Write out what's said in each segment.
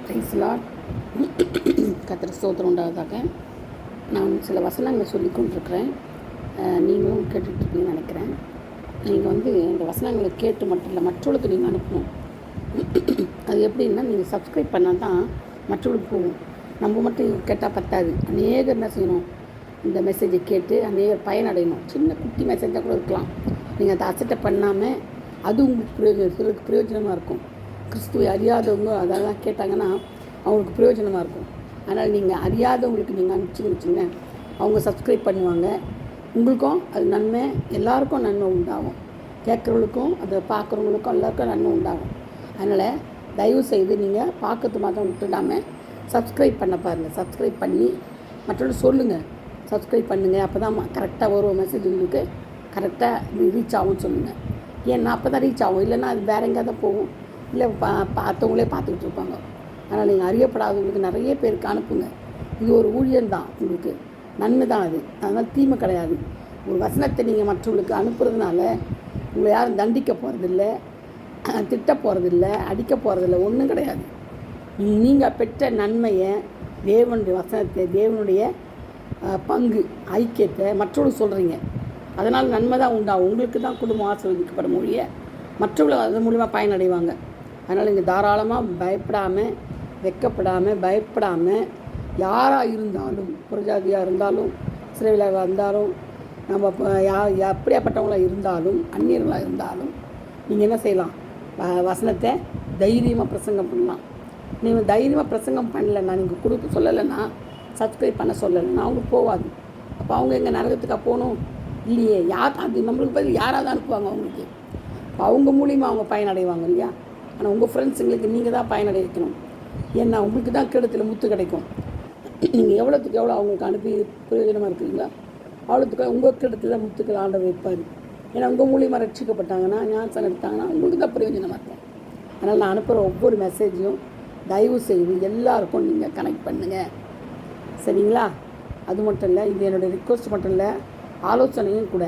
Price Lord. கர்த்தருக்கு ஸ்தோத்திரம் உண்டாவதாக. நான் சில வசனங்களை சொல்லி கொண்டிருக்கிறேன். நீங்களும் கேட்டுட்ருப்பீங்கன்னு நினைக்கிறேன். நீங்கள் இந்த வசனங்களை கேட்டு மட்டும் இல்லை, மற்றவர்களுக்கு நீங்கள் அனுப்பணும். அது எப்படின்னா, நீங்கள் சப்ஸ்கிரைப் பண்ணால் தான் மற்றவர்களுக்கு போகும். நம்ம மட்டும் கேட்டால் பத்தாது. அநேகர் என்ன செய்யணும், இந்த மெசேஜை கேட்டு அநேகர் பயனடையணும். சின்ன குட்டி மெசேஜாக கூட இருக்கலாம். நீங்கள் அதை அசட்டை பண்ணாமல் அது உங்களுக்கு சிலருக்கு பிரயோஜனமாக இருக்கும். கிறிஸ்துவை அறியாதவங்க அதெல்லாம் கேட்டாங்கன்னா அவங்களுக்கு பிரயோஜனமாக இருக்கும். அதனால் நீங்கள் அறியாதவங்களுக்கு நீங்கள் அனுப்பிச்சின்னு வச்சுங்க, அவங்க சப்ஸ்கிரைப் பண்ணுவாங்க. உங்களுக்கும் அது நன்மை, எல்லாருக்கும் நன்மை உண்டாகும். கேட்குறவங்களுக்கும் அதை பார்க்குறவங்களுக்கும் எல்லாருக்கும் நன்மை உண்டாகும். அதனால் தயவுசெய்து நீங்கள் பார்க்கறது மாத்திரம் விட்டுடாமல் சப்ஸ்கிரைப் பண்ண பாருங்கள். சப்ஸ்கிரைப் பண்ணி மற்றவங்க சொல்லுங்கள், சப்ஸ்கிரைப் பண்ணுங்கள். அப்போ தான் கரெக்டாக வரும் மெசேஜ், உங்களுக்கு கரெக்டாக ரீச் ஆகும்னு சொல்லுங்கள். ஏன்னா அப்போ தான் ரீச் ஆகும், இல்லைன்னா அது வேறு எங்கேயா தான் போகும், இல்லை பார்த்தவங்களே பார்த்துக்கிட்டு இருப்பாங்க. அதனால் நீங்கள் அறியப்படாதவங்களுக்கு நிறைய பேருக்கு அனுப்புங்க. இது ஒரு ஊழியம்தான், உங்களுக்கு நன்மை தான் அது. அதனால் தீமை கிடையாது. ஒரு வசனத்தை நீங்கள் மற்றவங்களுக்கு அனுப்புறதுனால உங்களை யாரும் தண்டிக்க போகிறதில்ல, திட்ட போகிறதில்ல, அடிக்க போகிறதில்ல, ஒன்றும் கிடையாது. நீங்கள் பெற்ற நன்மையை, தேவனுடைய வசனத்தை, தேவனுடைய பங்கு ஐக்கியத்தை மற்றவங்களுக்கு சொல்கிறீங்க. அதனால் நன்மை தான் உண்டாகும். உங்களுக்கு தான் குடும்பம் ஆசீர்வதிக்கப்பட மொழிய மற்றவங்களும் அது மூலிமா பயனடைவாங்க. அதனால் நீங்கள் தாராளமாக பயப்படாமல், வெக்கப்படாமல், பயப்படாமல், யாராக இருந்தாலும், புறஜாதியாக இருந்தாலும், சிறைவிலாக இருந்தாலும், நம்ம எப்படியாப்பட்டவங்களாக இருந்தாலும், அந்நியர்களாக இருந்தாலும், நீங்கள் என்ன செய்யலாம், வசனத்தை தைரியமாக பிரசங்கம் பண்ணலாம். நீங்கள் தைரியமாக பிரசங்கம் பண்ணலைன்னா, நீங்கள் கொடுக்க சொல்லலைன்னா, சப்ஸ்கிரைப் பண்ண சொல்லலைன்னா அவங்களுக்கு போகாது. அப்போ அவங்க எங்கள் நரகத்துக்காக போகணும் இல்லையே. அது நம்மளுக்கு பதில் யாராவது அனுப்புவாங்க அவங்களுக்கு. அவங்க மூலியமாக அவங்க பயனடைவாங்க இல்லையா. ஆனால் உங்கள் ஃப்ரெண்ட்ஸுங்களுக்கு நீங்கள் தான் பயனடை வைக்கணும். ஏன்னா உங்களுக்கு தான் கிடத்தில் முத்து கிடைக்கும். நீங்கள் எவ்வளோத்துக்கு எவ்வளோ அவங்களுக்கு அனுப்பி பிரயோஜனமாக இருக்குங்களா, அவ்வளோத்துக்கு உங்கள் கிடத்தில் தான் முத்துக்கள் ஆண்டவர் வைப்பார். ஏன்னா உங்கள் மூலியமாக ரட்சிக்கப்பட்டாங்கன்னா, ஞானஸ்தானம் எடுத்தாங்கன்னா உங்களுக்கு தான் பிரயோஜனமாக இருக்கும். அதனால் நான் அனுப்புகிற ஒவ்வொரு மெசேஜையும் தயவு செய்து எல்லாருக்கும் நீங்கள் கனெக்ட் பண்ணுங்கள், சரிங்களா. அது மட்டும் இல்லை, இது என்னுடைய ரிக்வஸ்ட் மட்டும் இல்லை, ஆலோசனையும் கூட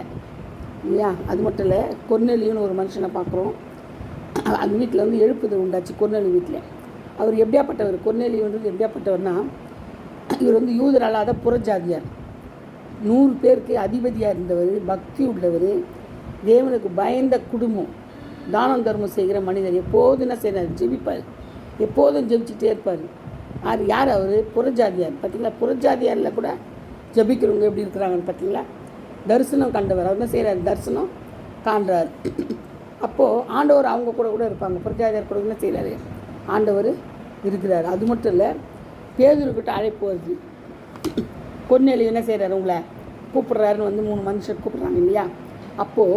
இல்லையா. அது மட்டும் இல்லை, கொர்நேலியுன்னு ஒரு மனுஷனை பார்க்குறோம். அந்த வீட்டில் எழுப்புதல் உண்டாச்சு கொர்நேலி வீட்டில். அவர் எப்படியாப்பட்டவர், கொர்நேலியுன்றது எப்படியாப்பட்டவர்னா, இவர் யூதர் அல்லாத புறஜாதியார், 100 பேருக்கு அதிபதியாக இருந்தவர், பக்தி உள்ளவர், தேவனுக்கு பயந்த குடும்பம், தானம் தர்மம் செய்கிற மனிதர். எப்போதும் என்ன செய்கிறார், ஜெபிப்பார், எப்போதும் ஜெபிச்சுட்டே இருப்பார். யார் அவர், புறஜாதியார். பார்த்தீங்களா, புறஜாதியாரில் கூட ஜபிக்கிறவங்க எப்படி இருக்கிறாங்கன்னு பார்த்தீங்களா. தரிசனம் கண்டவர். அவர் என்ன செய்கிறார், தரிசனம் காண்றார். அப்போது ஆண்டவர் அவங்க கூட இருப்பாங்க. புறஜாதியார் கூட என்ன செய்கிறாரு, ஆண்டவர் இருக்கிறார். அது மட்டும் இல்லை, பேதுருக்கிட்ட அழைப்பு வருது. கொர்நேலியு என்ன செய்கிறார், உங்களை கூப்பிட்றாருன்னு 3 மனுஷர் கூப்பிட்றாங்க இல்லையா. அப்போது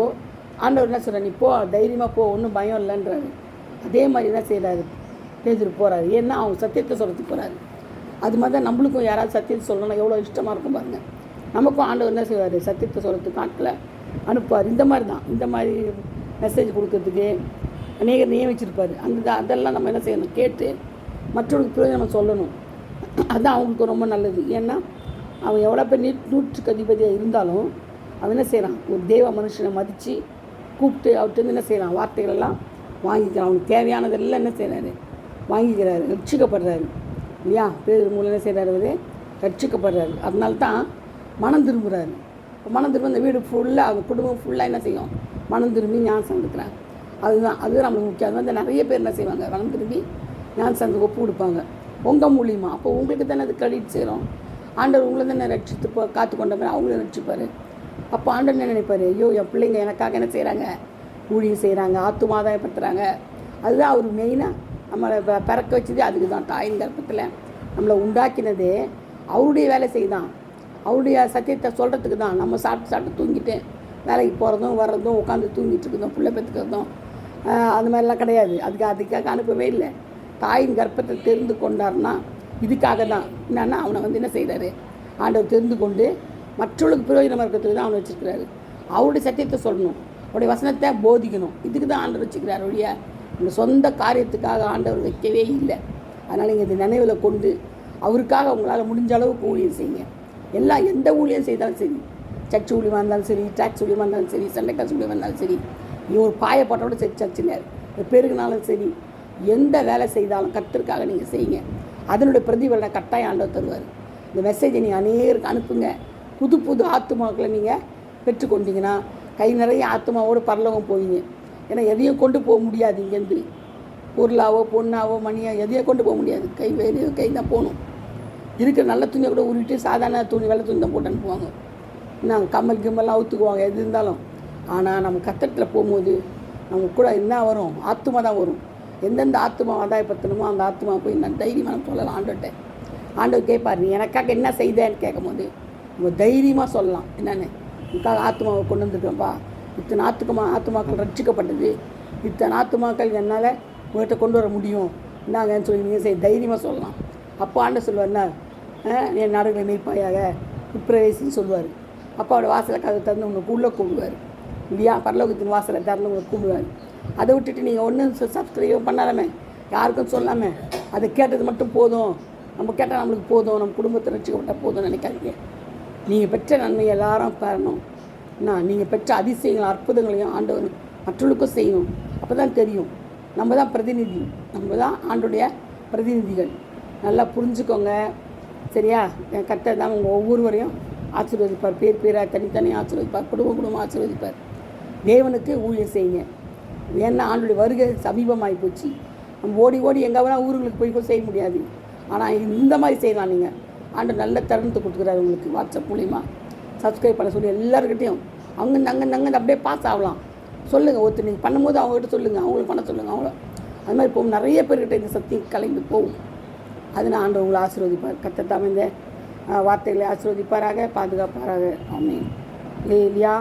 ஆண்டவர் என்ன சொல்கிறார், நீ போ, தைரியமாக போ, ஒன்றும் பயம் இல்லைன்றாரு. அதே மாதிரி என்ன செய்கிறாரு, பேதுரு போகிறாரு. ஏன்னா அவங்க சத்தியத்தை சொல்கிறதுக்கு போகிறாரு. அது மாதிரி தான் நம்மளுக்கும் யாராவது சத்தியத்தை சொல்லணும்னா எவ்வளோ இஷ்டமாக இருக்கும் பாருங்கள். நமக்கும் ஆண்டவர் என்ன செய்வார், சத்தியத்தை சொல்கிறதுக்கு ஆட்களை அனுப்புவார். இந்த மாதிரி தான், இந்த மாதிரி மெசேஜ் கொடுக்கறதுக்கு அநேகர் நியமிச்சிருப்பார். அதெல்லாம் நம்ம என்ன செய்யணும், கேட்டு மற்றவங்களுக்கு பிரயோஜனம் சொல்லணும். அதுதான் அவங்களுக்கு ரொம்ப நல்லது. ஏன்னா அவன் எவ்வளோ பேர் 100க்கு அதிபதியாக இருந்தாலும் அவன் என்ன செய்கிறான், ஒரு தேவ மனுஷனை மதித்து கூப்பிட்டு அவர்கிட்ட என்ன செய்கிறான், வார்த்தைகளெல்லாம் வாங்கிக்கிறான். அவனுக்கு தேவையானதெல்லாம் என்ன செய்கிறாரு, வாங்கிக்கிறாரு, ரட்சிக்கப்படுறாரு இல்லையா. பேர் மூலம் என்ன செய்கிறாரு, அவர் ரட்சிக்கப்படுறாரு. அதனால தான் மனம் திரும்புகிறாரு. இப்போ மனம் திரும்ப இந்த வீடு ஃபுல்லாக, அவங்க குடும்பம் ஃபுல்லாக என்ன செய்யும், மனம் திரும்பி ஞானஸ்தானம் எடுக்கிறாங்க. அதுதான் நம்மளுக்கு முக்கியம். அது நிறைய பேர் என்ன செய்வாங்க, மனம் திரும்பி ஞானஸ்தானத்துக்கு ஒப்பு கொடுப்பாங்க உங்கள் மூலியமா. அப்போ உங்களுக்கு தானே அது கழிட்டு செய்கிறோம். ஆண்டவர் உங்களை தானே ரட்சித்து காத்து கொண்ட மாதிரி அவங்களும் ரட்சிப்பார். அப்போ ஆண்டவர் என்ன நினைப்பார், ஐயோ என் பிள்ளைங்க எனக்காக என்ன செய்கிறாங்க, ஊழியம் செய்கிறாங்க, ஆத்துமாதாயப்படுத்துகிறாங்க. அதுதான் அவர் மெயினாக நம்மளை பிறக்க வச்சதே அதுக்கு தான். தாயின் கர்ப்பத்தில் நம்மளை உண்டாக்கினதே அவருடைய வேலை செய்தான், அவருடைய சத்தியத்தை சொல்கிறதுக்கு தான். நம்ம சாப்பிட்டு தூங்கிட்டு வேலைக்கு போகிறதும் வர்றதும் உட்காந்து தூங்கிட்டு இருக்கிறதும் பிள்ளை பெற்றுக்கிறதும் அது மாதிரிலாம் கிடையாது. அதுக்காக அனுப்பவே இல்லை. தாயின் கர்ப்பத்தை தெரிந்து கொண்டார்னா இதுக்காக தான். என்னன்னா அவனை என்ன செய்கிறாரு, ஆண்டவர் தெரிந்து கொண்டு மற்றவர்களுக்கு பிரயோஜனமாக இருக்கிறதுக்கு தான் அவனை வச்சுருக்கிறாரு. அவருடைய சத்தியத்தை சொல்லணும், அவருடைய வசனத்தை போதிக்கணும். இதுக்கு தான் ஆண்டவர் வச்சுக்கிறார். அவருடைய இந்த சொந்த காரியத்துக்காக ஆண்டவர் வைக்கவே இல்லை. அதனால் நீங்கள் இந்த நினைவில் கொண்டு அவருக்காக உங்களால் முடிஞ்ச அளவுக்கு ஊழியம் செய்யுங்க. எந்த ஊழியம் செய்தாலும் சரி, சர்ச் ஊழியமாக இருந்தாலும் சரி, டாக்ஸ் ஊழியமாக இருந்தாலும் சரி, சண்டை காசு ஊழியமாக இருந்தாலும் சரி, நீ ஒரு பாயை போட்டோட சரி சர்ச்சில் பெருகுனாலும் சரி, எந்த வேலை செய்தாலும் கர்த்தருக்காக நீங்கள் செய்யுங்க. அதனுடைய பிரதிபலனை கட்டாயம் ஆண்டவர் தருவார். இந்த மெசேஜை நீங்கள் அநேகருக்கு அனுப்புங்க. புது புது ஆத்துமாக்களை நீங்கள் பெற்றுக்கொண்டீங்கன்னா கை நிறைய ஆத்துமாவோடு பரலோகம் போவீங்க. ஏன்னா எதையும் கொண்டு போக முடியாது. இங்கேருந்து பொருளாவோ பொண்ணாவோ மணியோ எதையும் கொண்டு போக முடியாது. கை தான் போகணும். இருக்கிற நல்ல துணியை கூட உருவிட்டு சாதாரண துணி வெள்ளை துணி தான் போட்டு அனுப்புவாங்க. நாங்கள் கம்மல் கிம்மெல்லாம் அவுத்துக்குவாங்க எது இருந்தாலும். ஆனால் நம்ம கத்தத்தில் போகும்போது நம்ம கூட என்ன வரும்? ஆத்துமா தான் வரும். எந்தெந்த ஆத்துமா ஆதாயப்படுத்தணுமோ அந்த ஆத்துமா போய் நான் தைரியமாக சொல்லலாம் ஆண்டவர்கிட்ட. ஆண்டவர் கேட்பார், நீ எனக்காக என்ன செய்தேன்னு கேட்கும் போது நம்ம தைரியமாக சொல்லலாம். என்னென்னு இதுக்காக ஆத்துமாவை கொண்டு வந்துருக்கேன்ப்பா, இத்தனை ஆத்துமாக்கள் ரட்சிக்கப்பட்டது, இத்தனை ஆத்துமாக்கள் என்னால் உங்கள்கிட்ட கொண்டு வர முடியும் என்னங்கன்னு சொல்லி நீங்கள் தைரியமாக சொல்லலாம். அப்போ ஆண்டவர் சொல்லுவார்னா, என் நாடுகளை மெய்ப்பாயாக உட்பிரவேசின்னு சொல்லுவார். அப்பாவோட வாசலை கதை திறந்து உங்களுக்கு உள்ளே கூப்பிடுவார் இல்லையா? பரலோகத்தின் வாசலை திறந்து உங்களுக்கு கூப்பிடுவார். அதை விட்டுட்டு நீங்கள் ஒன்றும் சப்ஸ்கிரைப் பண்ணாலாமே, யாருக்கும் சொல்லாமல் அதை கேட்டது மட்டும் போதும், நம்ம கேட்டால் நம்மளுக்கு போதும், நம்ம குடும்பத்தை ரட்சிக்கப்பட்டால் போதும்னு நினைக்காதீங்க. நீங்கள் பெற்ற நன்மை எல்லாரும் பெறணும். நீங்கள் பெற்ற அதிசயங்கள் அற்புதங்களையும் ஆண்டவர் மற்றவர்களுக்கும் செய்யணும். அப்போ தான் தெரியும் நம்ம தான் பிரதிநிதி, நம்ம தான் ஆண்டுடைய பிரதிநிதிகள். நல்லா புரிஞ்சுக்கோங்க சரியா? என் கர்த்தர் தான் உங்கள் ஒவ்வொருவரையும் ஆசீர்வதிப்பார். பேர் பேராக தனித்தனியாக ஆசீர்வதிப்பார். குடும்பம் ஆசீர்வதிப்பார். தேவனுக்கு ஊழியம் செய்யுங்க. ஏன்னா ஆண்டுடைய வருகை சமீபமாகி போச்சு. நம்ம ஓடி ஓடி எங்கே வேணால் ஊர்களுக்கு போய் கூட செய்ய முடியாது. ஆனால் இந்த மாதிரி செய்யலாம். நீங்கள் ஆண்டு நல்ல தருணத்தை கொடுத்துக்கிறாரு உங்களுக்கு. வாட்ஸ்அப் மூலிமா சப்ஸ்கிரைப் பண்ண சொல்லி எல்லாருக்கிட்டையும் அங்கே அப்படியே பாஸ் ஆகலாம். சொல்லுங்கள். ஒருத்தர் நீங்கள் பண்ணும்போது அவங்ககிட்ட சொல்லுங்கள், அவங்களுக்கு பண்ண சொல்லுங்கள். அவங்கள அது மாதிரி போகும். நிறைய பேர்கிட்ட இந்த சக்தி கலைந்து போகும். அதனால் ஆண்டு உங்களை ஆசீர்வதிப்பார். கர்த்தர் தாமே இந்த வார்த்தைகளை ஆசீர்வதிப்பாராக, பாதுகாப்பாராக. ஆமென். இல்லையா?